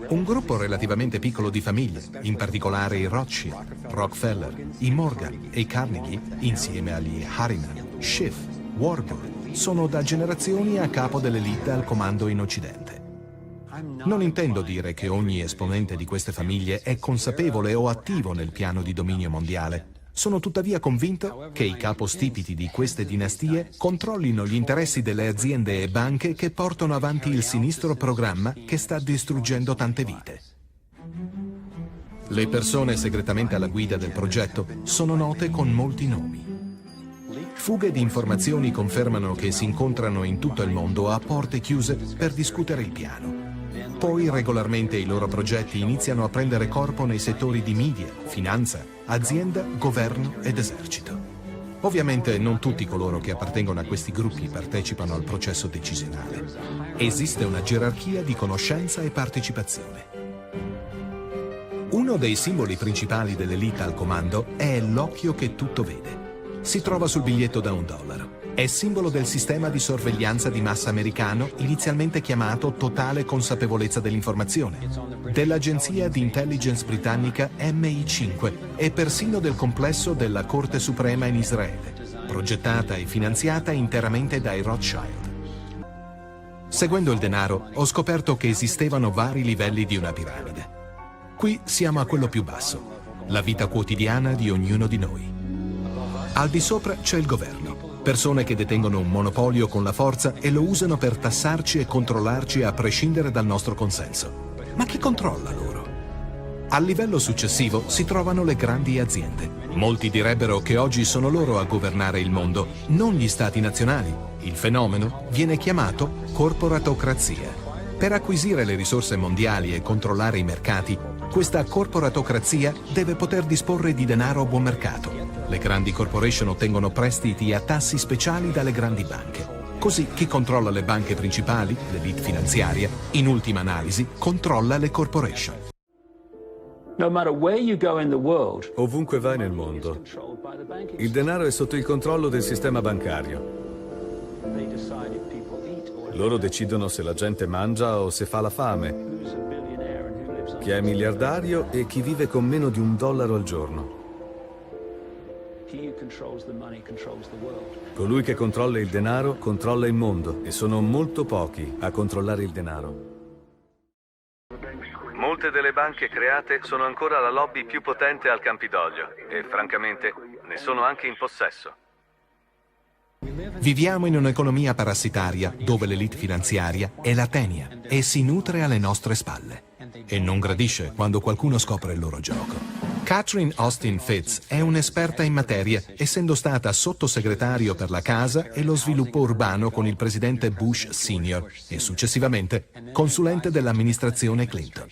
Un gruppo relativamente piccolo di famiglie, in particolare i Rothschild, Rockefeller, i Morgan e i Carnegie, insieme agli Harriman, Schiff, Warburg, sono da generazioni a capo dell'elite al comando in Occidente. Non intendo dire che ogni esponente di queste famiglie è consapevole o attivo nel piano di dominio mondiale. Sono tuttavia convinto che i capostipiti di queste dinastie controllino gli interessi delle aziende e banche che portano avanti il sinistro programma che sta distruggendo tante vite. Le persone segretamente alla guida del progetto sono note con molti nomi. Fughe di informazioni confermano che si incontrano in tutto il mondo a porte chiuse per discutere il piano. Poi regolarmente i loro progetti iniziano a prendere corpo nei settori di media, finanza, azienda, governo ed esercito. Ovviamente non tutti coloro che appartengono a questi gruppi partecipano al processo decisionale. Esiste una gerarchia di conoscenza e partecipazione. Uno dei simboli principali dell'elite al comando è l'occhio che tutto vede. Si trova sul biglietto da $1. È simbolo del sistema di sorveglianza di massa americano, inizialmente chiamato Totale Consapevolezza dell'Informazione, dell'agenzia di intelligence britannica MI5 e persino del complesso della Corte Suprema in Israele, progettata e finanziata interamente dai Rothschild. Seguendo il denaro, ho scoperto che esistevano vari livelli di una piramide. Qui siamo a quello più basso, la vita quotidiana di ognuno di noi. Al di sopra c'è il governo. Persone che detengono un monopolio con la forza e lo usano per tassarci e controllarci a prescindere dal nostro consenso. Ma chi controlla loro? Al livello successivo si trovano le grandi aziende. Molti direbbero che oggi sono loro a governare il mondo, non gli stati nazionali. Il fenomeno viene chiamato corporatocrazia. Per acquisire le risorse mondiali e controllare i mercati, questa corporatocrazia deve poter disporre di denaro a buon mercato. Le grandi corporation ottengono prestiti a tassi speciali dalle grandi banche. Così chi controlla le banche principali, l'elite finanziaria, in ultima analisi, controlla le corporation. Ovunque vai nel mondo, il denaro è sotto il controllo del sistema bancario. Loro decidono se la gente mangia o se fa la fame, chi è miliardario e chi vive con meno di $1 al giorno. Colui che controlla il denaro controlla il mondo e sono molto pochi a controllare il denaro. Molte delle banche create sono ancora la lobby più potente al Campidoglio e francamente ne sono anche in possesso. Viviamo in un'economia parassitaria dove l'elite finanziaria è la tenia e si nutre alle nostre spalle e non gradisce quando qualcuno scopre il loro gioco. Catherine Austin Fitz è un'esperta in materia, essendo stata sottosegretario per la casa e lo sviluppo urbano con il presidente Bush Sr. e successivamente consulente dell'amministrazione Clinton.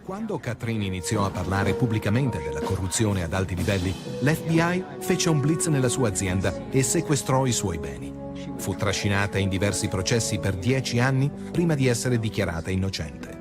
Quando Catherine iniziò a parlare pubblicamente della corruzione ad alti livelli, l'FBI fece un blitz nella sua azienda e sequestrò i suoi beni. Fu trascinata in diversi processi per 10 anni prima di essere dichiarata innocente.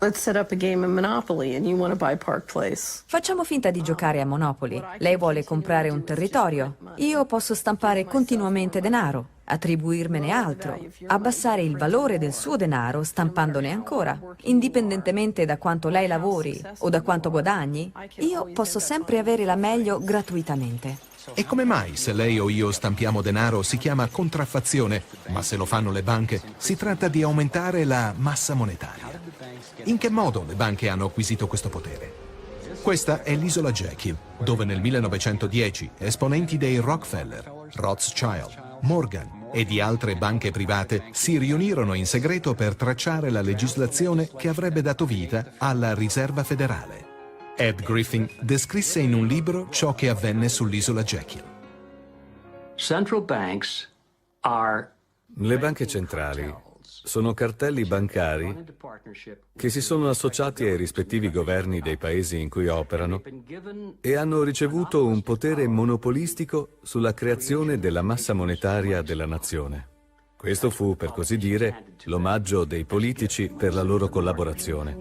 Let's set up a game of Monopoly and you want to buy Park Place. Facciamo finta di giocare a Monopoly. Lei vuole comprare un territorio. Io posso stampare continuamente denaro, attribuirmene altro, abbassare il valore del suo denaro stampandone ancora. Indipendentemente da quanto lei lavori o da quanto guadagni, io posso sempre avere la meglio gratuitamente. E come mai se lei o io stampiamo denaro si chiama contraffazione, ma se lo fanno le banche si tratta di aumentare la massa monetaria? In che modo le banche hanno acquisito questo potere? Questa è l'isola Jekyll, dove nel 1910 esponenti dei Rockefeller, Rothschild, Morgan e di altre banche private si riunirono in segreto per tracciare la legislazione che avrebbe dato vita alla Riserva Federale. Ed Griffin descrisse in un libro ciò che avvenne sull'isola Jekyll. Le banche centrali sono cartelli bancari che si sono associati ai rispettivi governi dei paesi in cui operano e hanno ricevuto un potere monopolistico sulla creazione della massa monetaria della nazione. Questo fu, per così dire, l'omaggio dei politici per la loro collaborazione.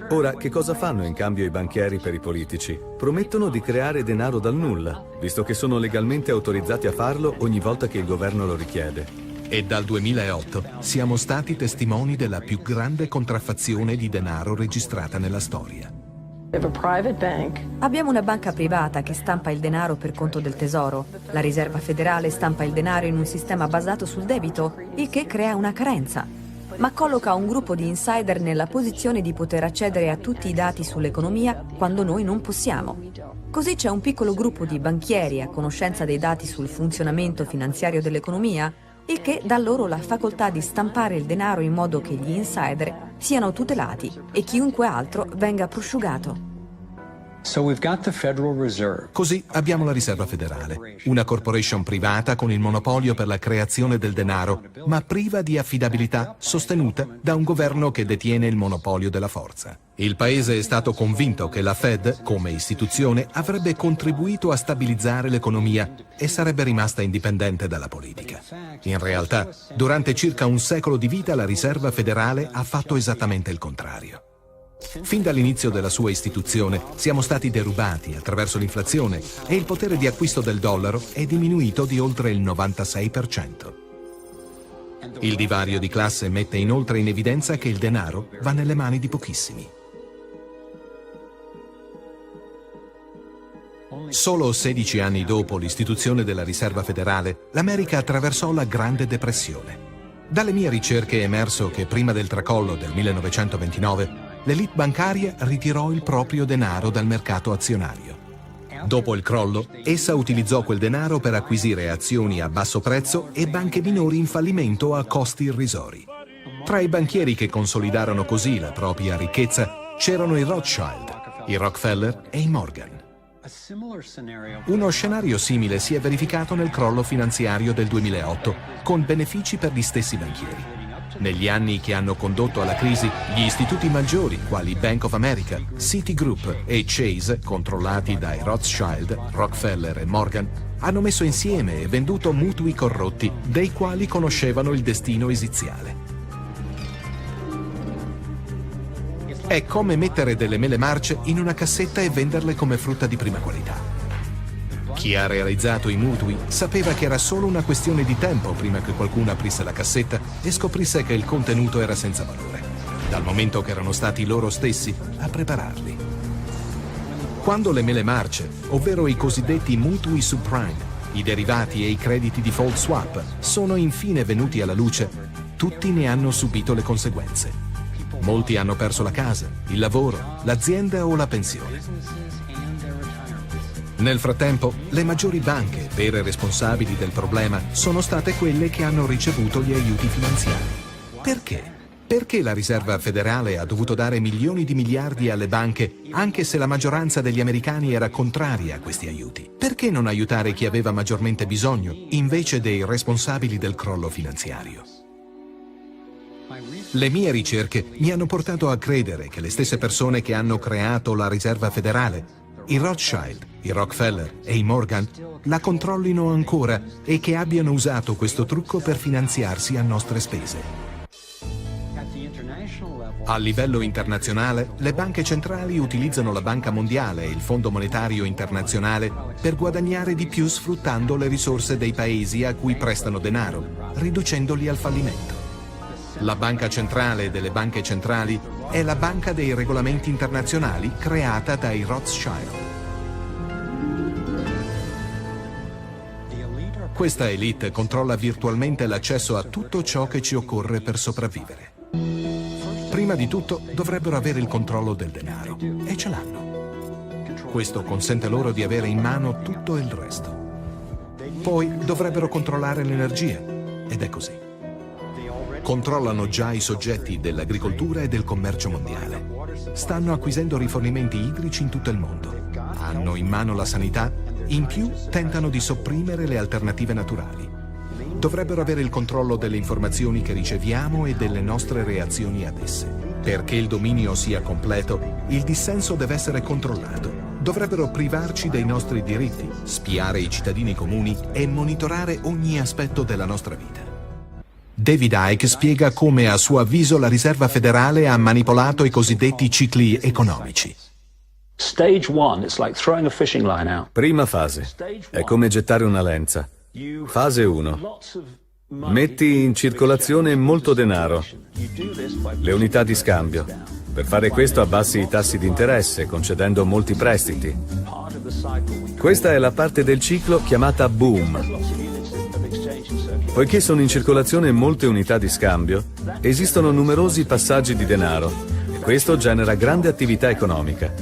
Ora, che cosa fanno in cambio i banchieri per i politici? Promettono di creare denaro dal nulla, visto che sono legalmente autorizzati a farlo ogni volta che il governo lo richiede. E dal 2008 siamo stati testimoni della più grande contraffazione di denaro registrata nella storia. We have a private bank. Abbiamo una banca privata che stampa il denaro per conto del tesoro. La Riserva federale stampa il denaro in un sistema basato sul debito, il che crea una carenza. Ma colloca un gruppo di insider nella posizione di poter accedere a tutti i dati sull'economia quando noi non possiamo. Così c'è un piccolo gruppo di banchieri a conoscenza dei dati sul funzionamento finanziario dell'economia, il che dà loro la facoltà di stampare il denaro in modo che gli insider siano tutelati e chiunque altro venga prosciugato. Così abbiamo la Riserva Federale, una corporation privata con il monopolio per la creazione del denaro, ma priva di affidabilità, sostenuta da un governo che detiene il monopolio della forza. Il paese è stato convinto che la Fed, come istituzione, avrebbe contribuito a stabilizzare l'economia e sarebbe rimasta indipendente dalla politica. In realtà, durante circa un secolo di vita, la Riserva Federale ha fatto esattamente il contrario. Fin dall'inizio della sua istituzione siamo stati derubati attraverso l'inflazione e il potere di acquisto del dollaro è diminuito di oltre il 96%. Il divario di classe mette inoltre in evidenza che il denaro va nelle mani di pochissimi. Solo 16 anni dopo l'istituzione della Riserva Federale, l'America attraversò la Grande Depressione. Dalle mie ricerche è emerso che prima del tracollo del 1929 l'elite bancaria ritirò il proprio denaro dal mercato azionario. Dopo il crollo, essa utilizzò quel denaro per acquisire azioni a basso prezzo e banche minori in fallimento a costi irrisori. Tra i banchieri che consolidarono così la propria ricchezza c'erano i Rothschild, i Rockefeller e i Morgan. Uno scenario simile si è verificato nel crollo finanziario del 2008, con benefici per gli stessi banchieri. Negli anni che hanno condotto alla crisi, gli istituti maggiori, quali Bank of America, Citigroup e Chase, controllati dai Rothschild, Rockefeller e Morgan, hanno messo insieme e venduto mutui corrotti, dei quali conoscevano il destino esiziale. È come mettere delle mele marce in una cassetta e venderle come frutta di prima qualità. Chi ha realizzato i mutui sapeva che era solo una questione di tempo prima che qualcuno aprisse la cassetta e scoprisse che il contenuto era senza valore, dal momento che erano stati loro stessi a prepararli. Quando le mele marce, ovvero i cosiddetti mutui subprime, i derivati e i crediti default swap, sono infine venuti alla luce, tutti ne hanno subito le conseguenze. Molti hanno perso la casa, il lavoro, l'azienda o la pensione. Nel frattempo, le maggiori banche, vere responsabili del problema, sono state quelle che hanno ricevuto gli aiuti finanziari. Perché? Perché la Riserva Federale ha dovuto dare milioni di miliardi alle banche, anche se la maggioranza degli americani era contraria a questi aiuti? Perché non aiutare chi aveva maggiormente bisogno, invece dei responsabili del crollo finanziario? Le mie ricerche mi hanno portato a credere che le stesse persone che hanno creato la Riserva Federale, i Rothschild, i Rockefeller e i Morgan, la controllino ancora e che abbiano usato questo trucco per finanziarsi a nostre spese. A livello internazionale, le banche centrali utilizzano la Banca Mondiale e il Fondo Monetario Internazionale per guadagnare di più sfruttando le risorse dei paesi a cui prestano denaro, riducendoli al fallimento. La banca centrale delle banche centrali è la banca dei regolamenti internazionali creata dai Rothschild. Questa elite controlla virtualmente l'accesso a tutto ciò che ci occorre per sopravvivere. Prima di tutto dovrebbero avere il controllo del denaro, e ce l'hanno. Questo consente loro di avere in mano tutto il resto. Poi dovrebbero controllare l'energia, ed è così. Controllano già i soggetti dell'agricoltura e del commercio mondiale. Stanno acquisendo rifornimenti idrici in tutto il mondo. Hanno in mano la sanità, in più tentano di sopprimere le alternative naturali. Dovrebbero avere il controllo delle informazioni che riceviamo e delle nostre reazioni ad esse. Perché il dominio sia completo, il dissenso deve essere controllato. Dovrebbero privarci dei nostri diritti, spiare i cittadini comuni e monitorare ogni aspetto della nostra vita. David Icke spiega come a suo avviso la Riserva Federale ha manipolato i cosiddetti cicli economici. Prima fase. È come gettare una lenza. Fase 1. Metti in circolazione molto denaro, le unità di scambio. Per fare questo abbassi i tassi di interesse, concedendo molti prestiti. Questa è la parte del ciclo chiamata boom. Poiché sono in circolazione molte unità di scambio, esistono numerosi passaggi di denaro e questo genera grande attività economica.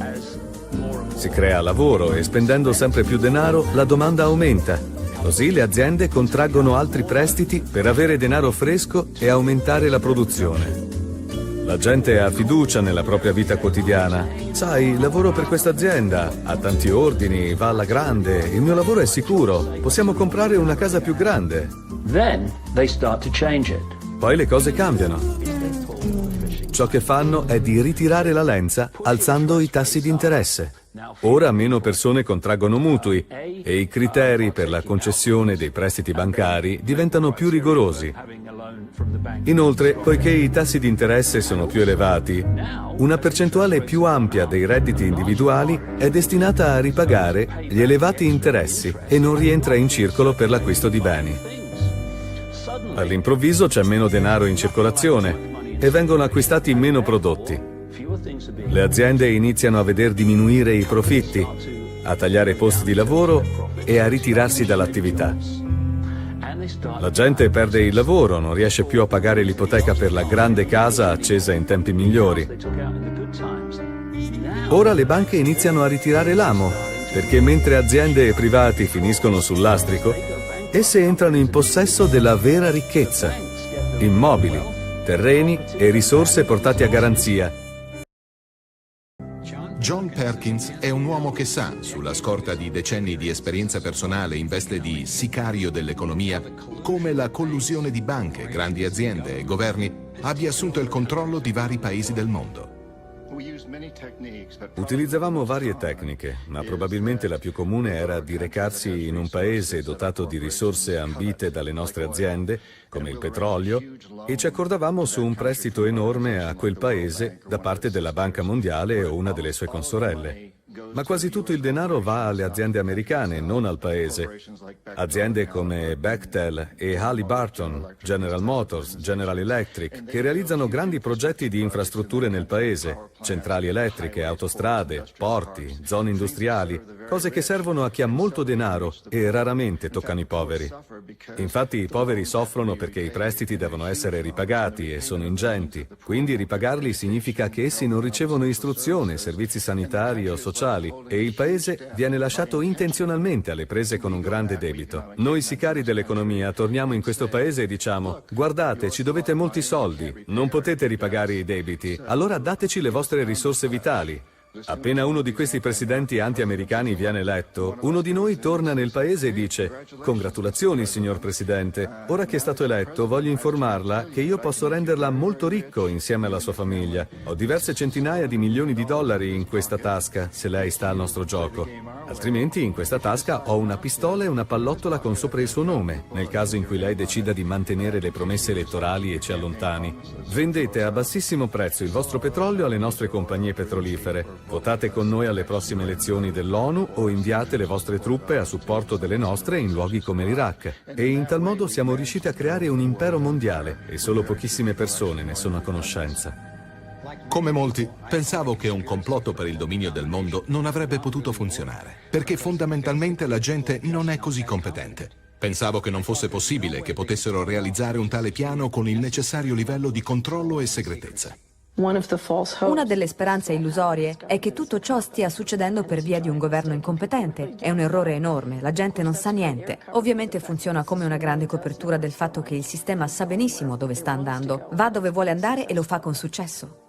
Si crea lavoro e spendendo sempre più denaro la domanda aumenta. Così le aziende contraggono altri prestiti per avere denaro fresco e aumentare la produzione. La gente ha fiducia nella propria vita quotidiana. Sai, lavoro per questa azienda, ha tanti ordini, va alla grande, il mio lavoro è sicuro, possiamo comprare una casa più grande. Then they start to change it. Poi le cose cambiano. Ciò che fanno è di ritirare la lenza alzando i tassi di interesse. Ora meno persone contraggono mutui e i criteri per la concessione dei prestiti bancari diventano più rigorosi. Inoltre, poiché i tassi di interesse sono più elevati, una percentuale più ampia dei redditi individuali è destinata a ripagare gli elevati interessi e non rientra in circolo per l'acquisto di beni. All'improvviso c'è meno denaro in circolazione e vengono acquistati meno prodotti. Le aziende iniziano a veder diminuire i profitti, a tagliare posti di lavoro e a ritirarsi dall'attività. La gente perde il lavoro, non riesce più a pagare l'ipoteca per la grande casa accesa in tempi migliori. Ora le banche iniziano a ritirare l'amo, perché mentre aziende e privati finiscono sul lastrico, esse entrano in possesso della vera ricchezza: immobili, terreni e risorse portati a garanzia. John Perkins è un uomo che sa, sulla scorta di decenni di esperienza personale in veste di sicario dell'economia, come la collusione di banche, grandi aziende e governi abbia assunto il controllo di vari paesi del mondo. Utilizzavamo varie tecniche, ma probabilmente la più comune era di recarsi in un paese dotato di risorse ambite dalle nostre aziende, come il petrolio, e ci accordavamo su un prestito enorme a quel paese da parte della Banca Mondiale o una delle sue consorelle. Ma quasi tutto il denaro va alle aziende americane, non al paese. Aziende come Bechtel e Halliburton, General Motors, General Electric, che realizzano grandi progetti di infrastrutture nel paese, centrali elettriche, autostrade, porti, zone industriali, cose che servono a chi ha molto denaro e raramente toccano i poveri. Infatti i poveri soffrono perché i prestiti devono essere ripagati e sono ingenti, quindi ripagarli significa che essi non ricevono istruzione, servizi sanitari o sociali e il paese viene lasciato intenzionalmente alle prese con un grande debito. Noi sicari dell'economia torniamo in questo paese e diciamo: guardate, ci dovete molti soldi, non potete ripagare i debiti, allora dateci le vostre risorse vitali. Appena uno di questi presidenti anti-americani viene eletto, uno di noi torna nel paese e dice: congratulazioni, signor Presidente, ora che è stato eletto voglio informarla che io posso renderla molto ricco insieme alla sua famiglia. Ho diverse centinaia di milioni di dollari in questa tasca, se lei sta al nostro gioco. Altrimenti in questa tasca ho una pistola e una pallottola con sopra il suo nome, nel caso in cui lei decida di mantenere le promesse elettorali e ci allontani. Vendete a bassissimo prezzo il vostro petrolio alle nostre compagnie petrolifere. Votate con noi alle prossime elezioni dell'ONU o inviate le vostre truppe a supporto delle nostre in luoghi come l'Iraq. E in tal modo siamo riusciti a creare un impero mondiale e solo pochissime persone ne sono a conoscenza. Come molti, pensavo che un complotto per il dominio del mondo non avrebbe potuto funzionare, perché fondamentalmente la gente non è così competente. Pensavo che non fosse possibile che potessero realizzare un tale piano con il necessario livello di controllo e segretezza. Una delle speranze illusorie è che tutto ciò stia succedendo per via di un governo incompetente. È un errore enorme, la gente non sa niente. Ovviamente funziona come una grande copertura del fatto che il sistema sa benissimo dove sta andando, va dove vuole andare e lo fa con successo.